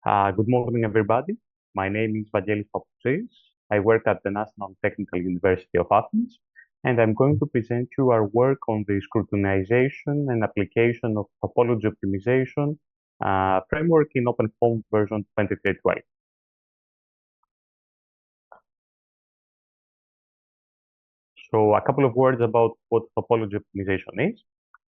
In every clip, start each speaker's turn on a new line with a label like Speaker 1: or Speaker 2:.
Speaker 1: Good morning, everybody. My name is Vangelis Papoutsis. I work at the National Technical University of Athens, and I'm going to present you our work on the scrutinization and application of topology optimization framework in OpenFOAM version 2312. So a couple of words about what topology optimization is.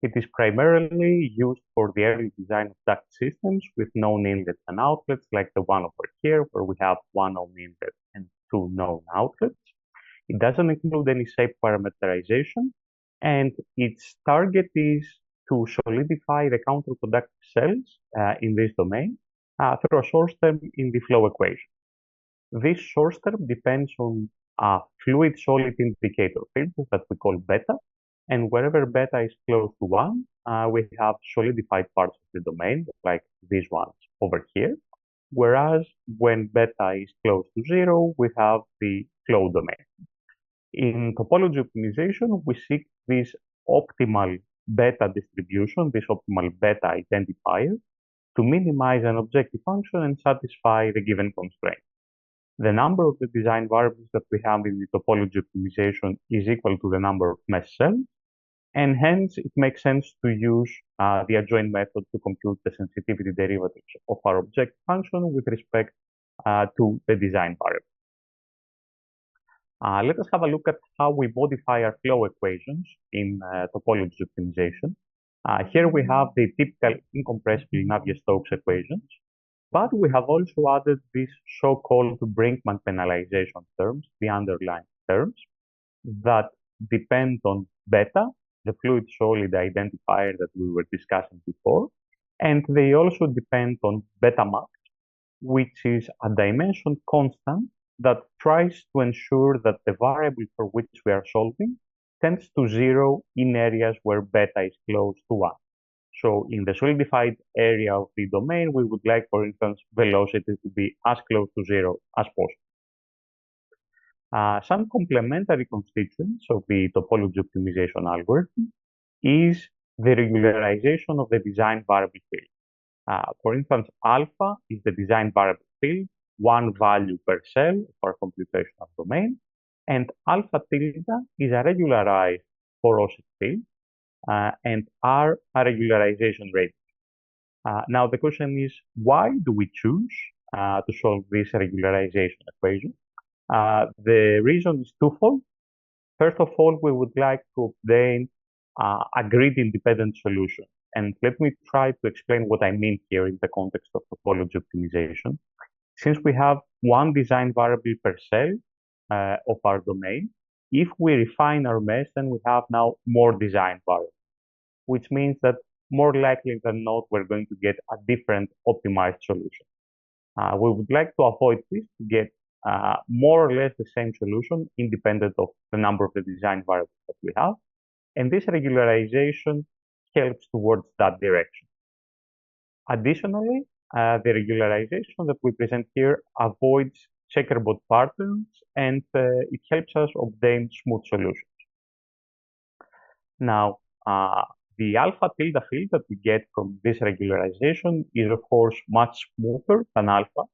Speaker 1: It is primarily used for the early design of duct systems with known inlets and outlets, like the one over here, where we have one known inlet and two known outlets. It doesn't include any shape parameterization, and its target is to solidify the counterproductive cells in this domain through a source term in the flow equation. This source term depends on a fluid-solid indicator field that we call beta, and wherever beta is close to 1, we have solidified parts of the domain, like these ones over here, whereas when beta is close to 0, we have the flow domain. In topology optimization, we seek this optimal beta distribution, this optimal beta identifier, to minimize an objective function and satisfy the given constraint. The number of the design variables that we have in the topology optimization is equal to the number of mesh cells, and hence it makes sense to use the adjoint method to compute the sensitivity derivatives of our objective function with respect to the design variable. Let us have a look at how we modify our flow equations in topology optimization. Here we have the typical incompressible Navier-Stokes equations, but we have also added these so-called Brinkman penalization terms, the underlying terms, that depend on beta, the fluid-solid identifier that we were discussing before, and they also depend on beta max, which is a dimension constant that tries to ensure that the variable for which we are solving tends to 0 in areas where beta is close to 1. So in the solidified area of the domain, we would like, for instance, velocity to be as close to 0 as possible. Some complementary constituents of the topology optimization algorithm is the regularization of the design variable field. For instance, alpha is the design variable field, one value per cell of our computational domain, and alpha tilde is a regularized porosity field, and R a regularization radius. Now the question is, why do we choose to solve this regularization equation? The reason is twofold. First of all, we would like to obtain a grid-independent solution. And let me try to explain what I mean here in the context of topology optimization. Since we have one design variable per cell of our domain, if we refine our mesh, then we have now more design variables, which means that more likely than not, we're going to get a different optimized solution. We would like to avoid this to get more or less the same solution independent of the number of the design variables that we have. And this regularization helps towards that direction. Additionally, the regularization that we present here avoids checkerboard patterns, and it helps us obtain smooth solutions. Now, the alpha tilde field that we get from this regularization is, of course, much smoother than alpha.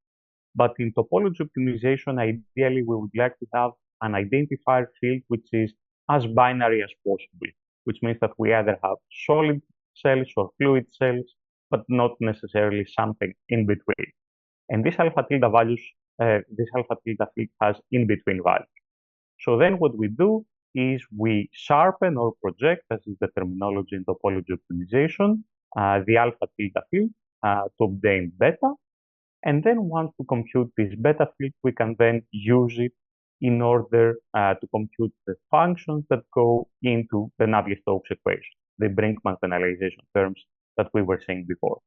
Speaker 1: But in topology optimization, ideally, we would like to have an identifier field which is as binary as possible, which means that we either have solid cells or fluid cells, but not necessarily something in between. And this alpha tilde field has in between values. So then what we do is we sharpen or project, as is the terminology in topology optimization, the alpha tilde field to obtain beta. And then once we compute this beta field, we can then use it in order to compute the functions that go into the Navier-Stokes equation, the Brinkman penalization terms that we were seeing before.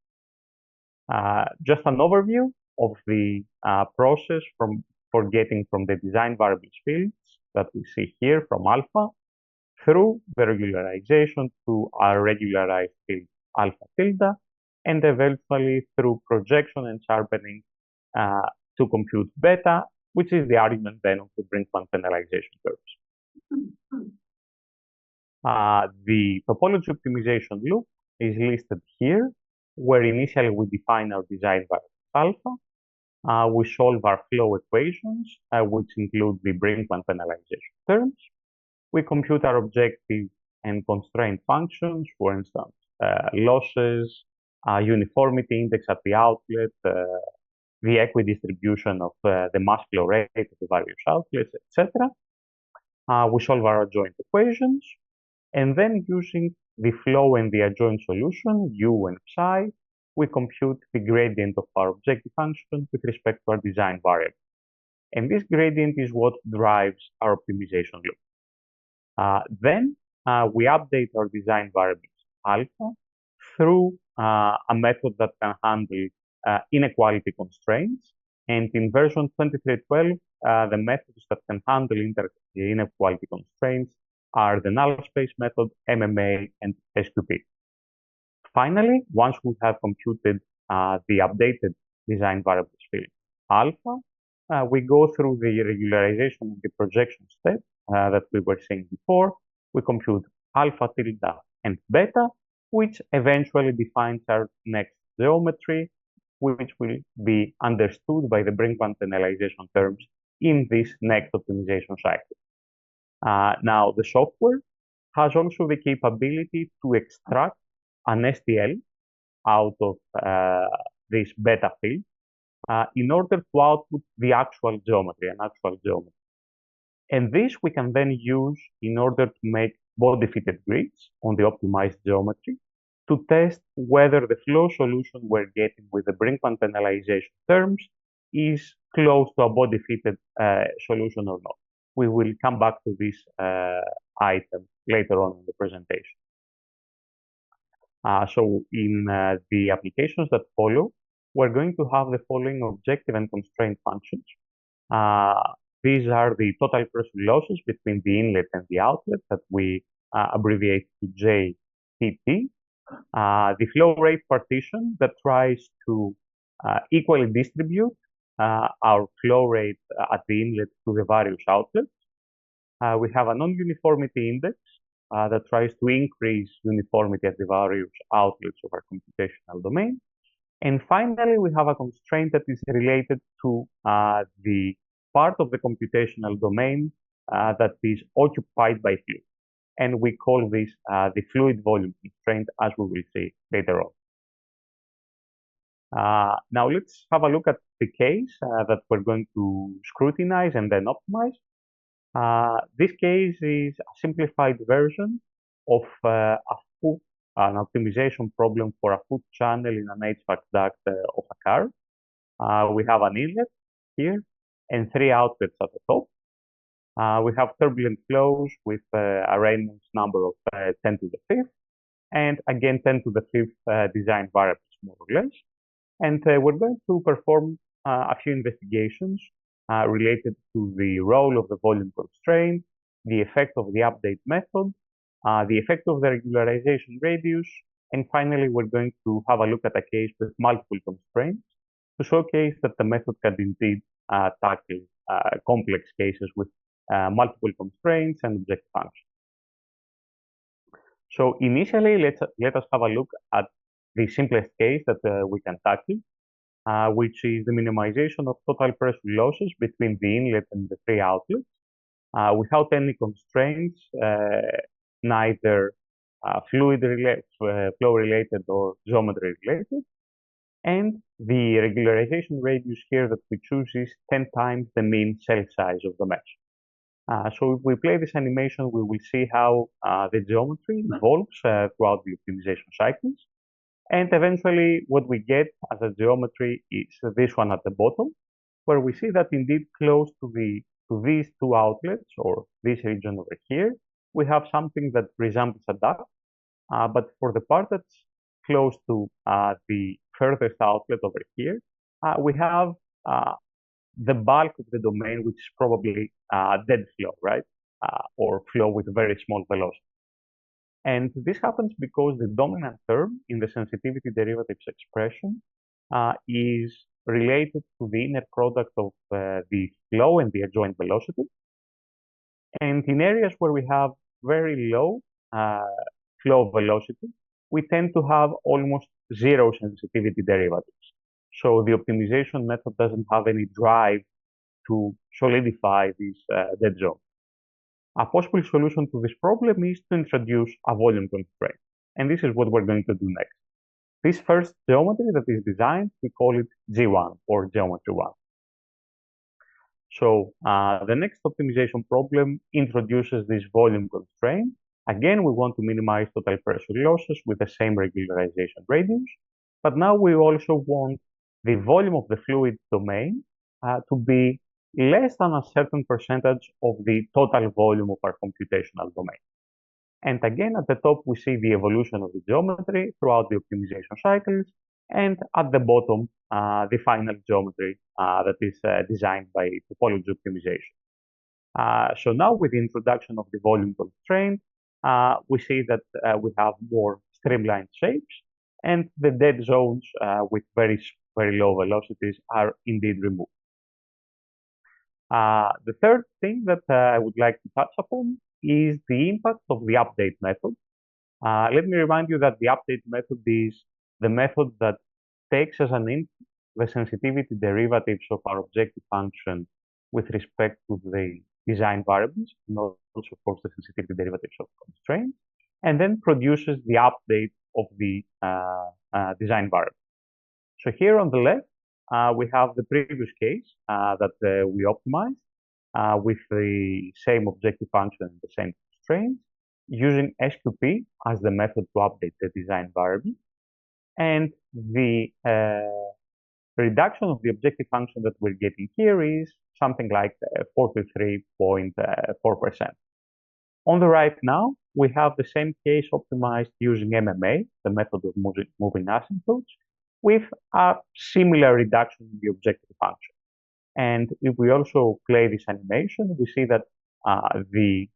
Speaker 1: Just an overview of the process for getting from the design variables fields that we see here from alpha through the regularization to our regularized field alpha tilde, and eventually through projection and sharpening to compute beta, which is the argument then of the Brinkman penalization terms. The topology optimization loop is listed here, where initially we define our design variables alpha, we solve our flow equations, which include the Brinkman penalization terms. We compute our objective and constraint functions, for instance, losses, uniformity index at the outlet, the equidistribution of the mass flow rate of the various outlets, etc. We solve our adjoint equations, and then using the flow and the adjoint solution, u and psi, we compute the gradient of our objective function with respect to our design variable. And this gradient is what drives our optimization loop. Then we update our design variables alpha through a method that can handle inequality constraints. And in version 2312, the methods that can handle inequality constraints are the null space method, MMA, and SQP. Finally, once we have computed the updated design variables field alpha, we go through the regularization of the projection step that we were seeing before. We compute alpha, tilde, and beta, which eventually defines our next geometry, which will be understood by the Brinkman penalization terms in this next optimization cycle. Now, the software has also the capability to extract an STL out of this beta field in order to output the actual geometry, an actual geometry. And this we can then use in order to make body-fitted grids on the optimized geometry to test whether the flow solution we're getting with the Brinkman penalization terms is close to a body-fitted solution or not. We will come back to this item later on in the presentation. So in the applications that follow, we're going to have the following objective and constraint functions. These are the total pressure losses between the inlet and the outlet that we abbreviate to JTT. The flow rate partition that tries to equally distribute our flow rate at the inlet to the various outlets. We have a non-uniformity index that tries to increase uniformity at the various outlets of our computational domain. And finally, we have a constraint that is related to the part of the computational domain that is occupied by fluid. And we call this the fluid volume constraint, as we will see later on. Now let's have a look at the case that we're going to scrutinize and then optimize. This case is a simplified version of an optimization problem for a foot channel in an HVAC duct of a car. We have an inlet here and 3 outlets at the top. We have turbulent flows with a Reynolds number of 10 to the 5th, and again 10 to the 5th design variables, more or less. And we're going to perform a few investigations related to the role of the volume constraint, the effect of the update method, the effect of the regularization radius, and finally we're going to have a look at a case with multiple constraints to showcase that the method can indeed tackle complex cases with multiple constraints and objective functions. So initially, let us have a look at the simplest case that we can tackle, which is the minimization of total pressure losses between the inlet and the 3 outlets without any constraints, neither flow related or geometry related. And the regularization radius here that we choose is 10 times the mean cell size of the mesh. So if we play this animation, we will see how the geometry evolves throughout the optimization cycles. And eventually, what we get as a geometry is this one at the bottom, where we see that indeed close to these 2 outlets, or this region over here, we have something that resembles a duct. But for the part that's close to the furthest outlet over here, we have the bulk of the domain, which is probably dead flow, right? Or flow with very small velocity. And this happens because the dominant term in the sensitivity derivatives expression is related to the inner product of the flow and the adjoint velocity. And in areas where we have very low flow velocity, we tend to have almost 0 sensitivity derivatives. So the optimization method doesn't have any drive to solidify this dead zone. A possible solution to this problem is to introduce a volume constraint. And this is what we're going to do next. This first geometry that is designed, we call it G1 or geometry 1. So the next optimization problem introduces this volume constraint. Again, we want to minimize total pressure losses with the same regularization radius, but now we also want the volume of the fluid domain to be less than a certain percentage of the total volume of our computational domain. And again, at the top, we see the evolution of the geometry throughout the optimization cycles, and at the bottom, the final geometry that is designed by topology optimization. So now with the introduction of the volume constraint, we see that we have more streamlined shapes, and the dead zones with very low velocities are indeed removed. The third thing that I would like to touch upon is the impact of the update method. Let me remind you that the update method is the method that takes as an input the sensitivity derivatives of our objective function with respect to the design variables, and also, of course, the sensitivity derivatives of constraints, and then produces the update of the design variable. So here on the left, we have the previous case that we optimized with the same objective function and the same constraints, using SQP as the method to update the design variable. And the reduction of the objective function that we're getting here is something like 43.4%. On the right now, we have the same case optimized using MMA, the method of moving asymptotes, with a similar reduction in the objective function. And if we also play this animation, we see that the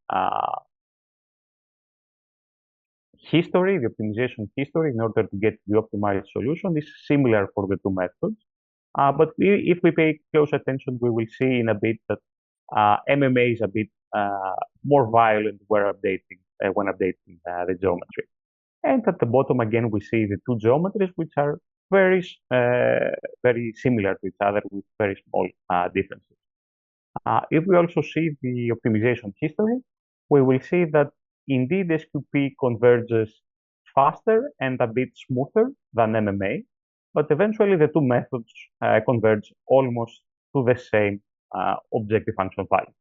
Speaker 1: history, the optimization history, in order to get the optimized solution is similar for the two methods. But if we pay close attention, we will see in a bit that MMA is a bit more violent when updating the geometry. And at the bottom, again, we see the two geometries, which are very similar to each other with very small differences. If we also see the optimization history, we will see that indeed SQP converges faster and a bit smoother than MMA, but eventually the two methods converge almost to the same objective function value.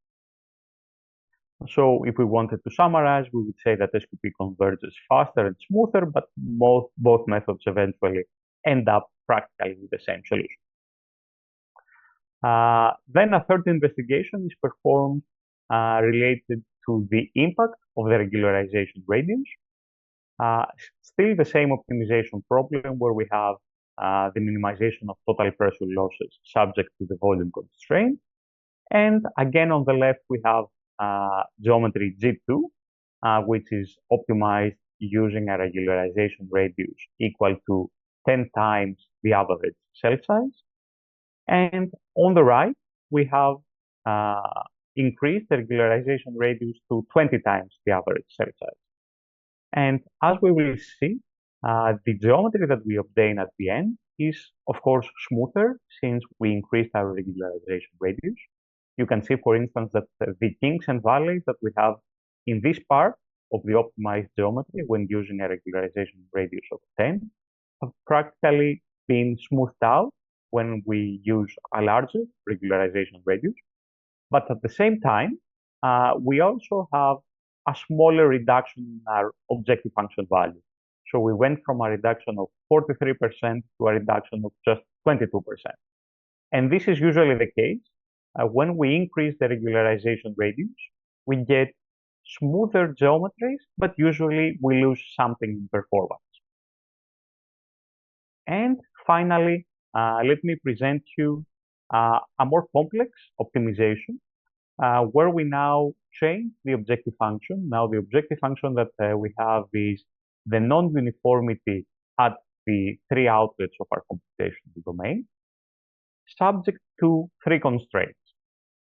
Speaker 1: So if we wanted to summarize, we would say that SQP converges faster and smoother, but both methods eventually end up practically with the same solution. Then a third investigation is performed related to the impact of the regularization radius. Still the same optimization problem where we have the minimization of total pressure losses subject to the volume constraint. And again, on the left, we have geometry G2, which is optimized using a regularization radius equal to 10 times the average cell size. And on the right, we have increased the regularization radius to 20 times the average cell size. And as we will see, the geometry that we obtain at the end is, of course, smoother since we increased our regularization radius. You can see, for instance, that the kinks and valleys that we have in this part of the optimized geometry when using a regularization radius of 10 have practically been smoothed out when we use a larger regularization radius. But at the same time, we also have a smaller reduction in our objective function value. So we went from a reduction of 43% to a reduction of just 22%. And this is usually the case. When we increase the regularization radius, we get smoother geometries, but usually we lose something in performance. And finally, let me present you a more complex optimization where we now change the objective function. Now the objective function that we have is the non-uniformity at the three outlets of our computational domain, subject to three constraints.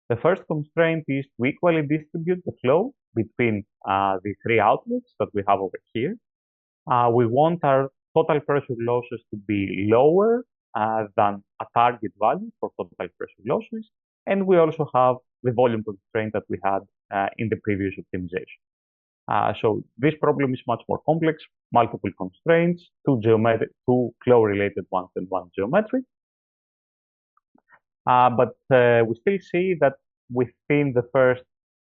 Speaker 1: The first constraint is to equally distribute the flow between the three outlets that we have over here. We want our total pressure losses to be lower than a target value for total pressure losses. And we also have the volume constraint that we had in the previous optimization. So this problem is much more complex, multiple constraints, two flow-related ones and one geometric. But we still see that within the first,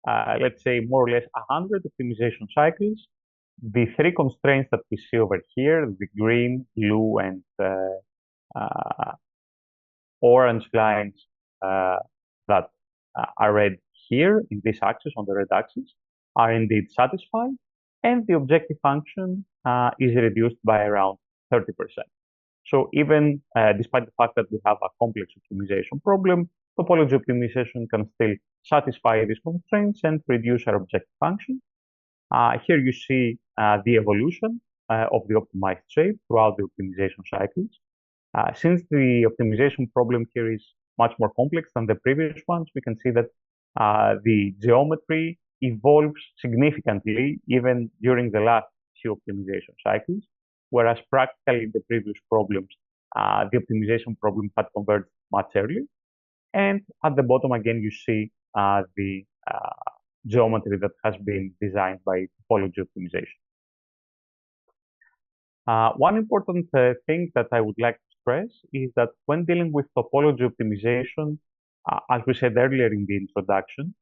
Speaker 1: let's say, more or less 100 optimization cycles, the three constraints that we see over here, the green, blue, and orange lines that are read here in this axis, on the red axis, are indeed satisfied, and the objective function is reduced by around 30%. So even despite the fact that we have a complex optimization problem, topology optimization can still satisfy these constraints and reduce our objective function. Here you see the evolution of the optimized shape throughout the optimization cycles. Since the optimization problem here is much more complex than the previous ones, we can see that the geometry evolves significantly even during the last few optimization cycles, whereas practically in the previous problems, the optimization problem had converged much earlier. And at the bottom, again, you see the geometry that has been designed by topology optimization. One important thing that I would like to stress is that when dealing with topology optimization, as we said earlier in the introduction,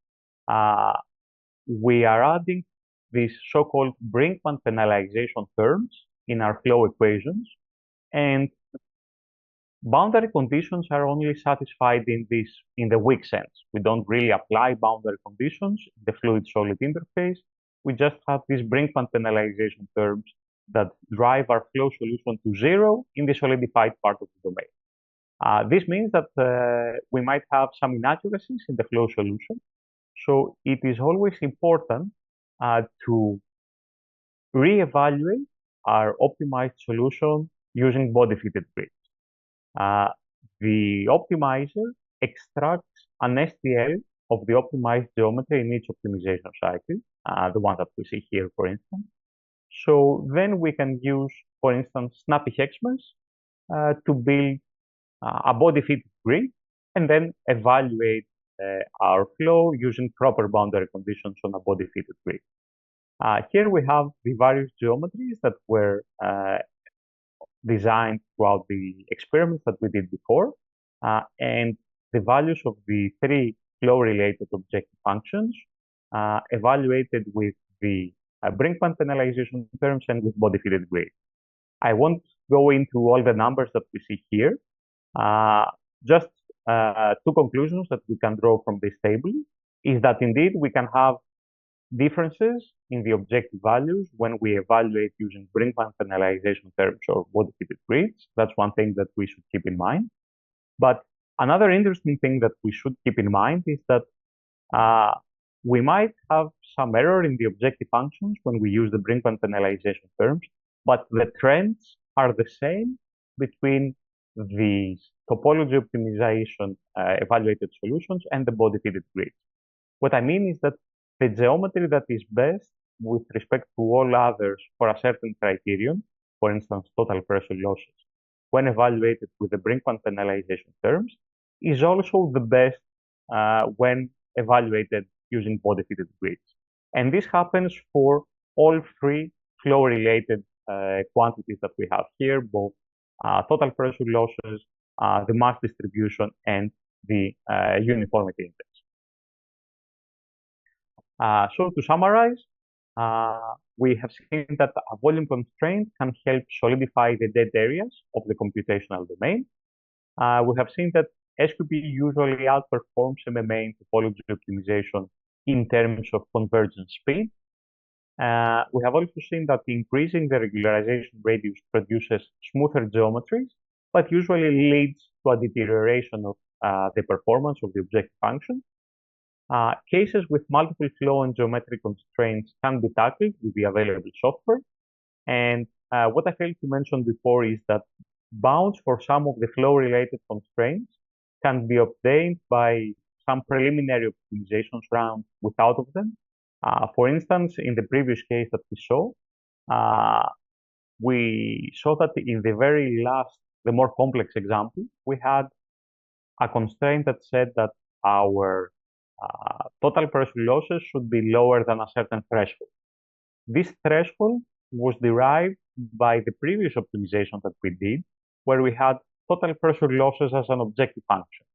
Speaker 1: we are adding these so-called Brinkman penalization terms in our flow equations, and boundary conditions are only satisfied in the weak sense. We don't really apply boundary conditions in the fluid-solid interface. We just have these Brinkman penalization terms that drive our flow solution to zero in the solidified part of the domain. This means that we might have some inaccuracies in the flow solution. So it is always important to reevaluate our optimized solution using body-fitted grids. The optimizer extracts an STL of the optimized geometry in each optimization cycle, the one that we see here, for instance. So then we can use, for instance, snappy hexmers to build a body-fitted grid and then evaluate our flow using proper boundary conditions on a body-fitted grid. Here we have the various geometries that were designed throughout the experiments that we did before, and the values of the three flow-related objective functions evaluated with the Brinkman penalization terms and with body-fitted grids. I won't go into all the numbers that we see here. Just two conclusions that we can draw from this table is that indeed we can have differences in the objective values when we evaluate using Brinkman penalization terms or body-fitted grids. That's one thing that we should keep in mind. But another interesting thing that we should keep in mind is that we might have some error in the objective functions when we use the Brinkman penalization terms, but the trends are the same between the topology optimization evaluated solutions and the body-fitted grids. What I mean is that the geometry that is best with respect to all others for a certain criterion, for instance, total pressure losses, when evaluated with the Brinkman penalization terms, is also the best when evaluated using body-fitted grids. And this happens for all three flow-related quantities that we have here, both total pressure losses, the mass distribution, and the uniformity index. So to summarize, we have seen that a volume constraint can help solidify the dead areas of the computational domain. We have seen that SQP usually outperforms MMA in topology optimization in terms of convergence speed. We have also seen that increasing the regularization radius produces smoother geometries, but usually leads to a deterioration of the performance of the objective function. Cases with multiple flow and geometric constraints can be tackled with the available software. And what I failed to mention before is that bounds for some of the flow-related constraints can be obtained by some preliminary optimizations round without of them. For instance, in the previous case that we saw that in the very last the more complex example, we had a constraint that said that our total pressure losses should be lower than a certain threshold. This threshold was derived by the previous optimization that we did, where we had total pressure losses as an objective function.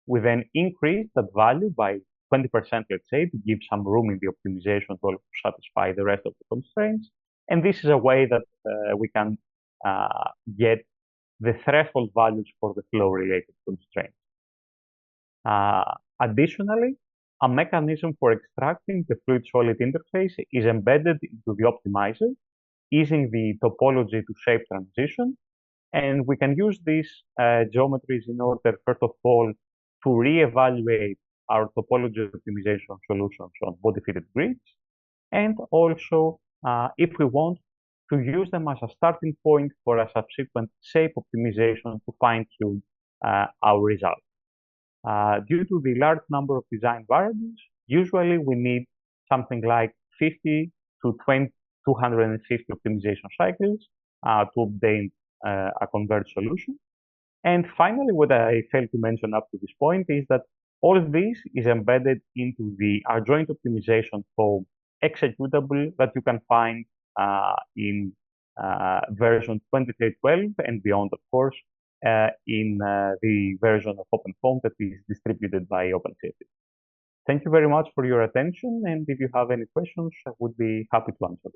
Speaker 1: We then increased that value by 20%, let's say, to give some room in the optimization to also satisfy the rest of the constraints. And this is a way that we can get the threshold values for the flow-related constraints. Additionally, a mechanism for extracting the fluid-solid interface is embedded into the optimizer using the topology to shape transition. And we can use these geometries in order, first of all, to reevaluate our topology optimization solutions on body-fitted grids, and also, if we want, to use them as a starting point for a subsequent shape optimization to fine-tune our results. Due to the large number of design variables, usually we need something like 50 to 250 optimization cycles to obtain a converged solution. And finally, what I failed to mention up to this point is that all of this is embedded into the adjoint optimization foam executable that you can find in version 2312 and beyond, of course, in the version of OpenFOAM that is distributed by OpenFOAM. Thank you very much for your attention, and if you have any questions, I would be happy to answer them.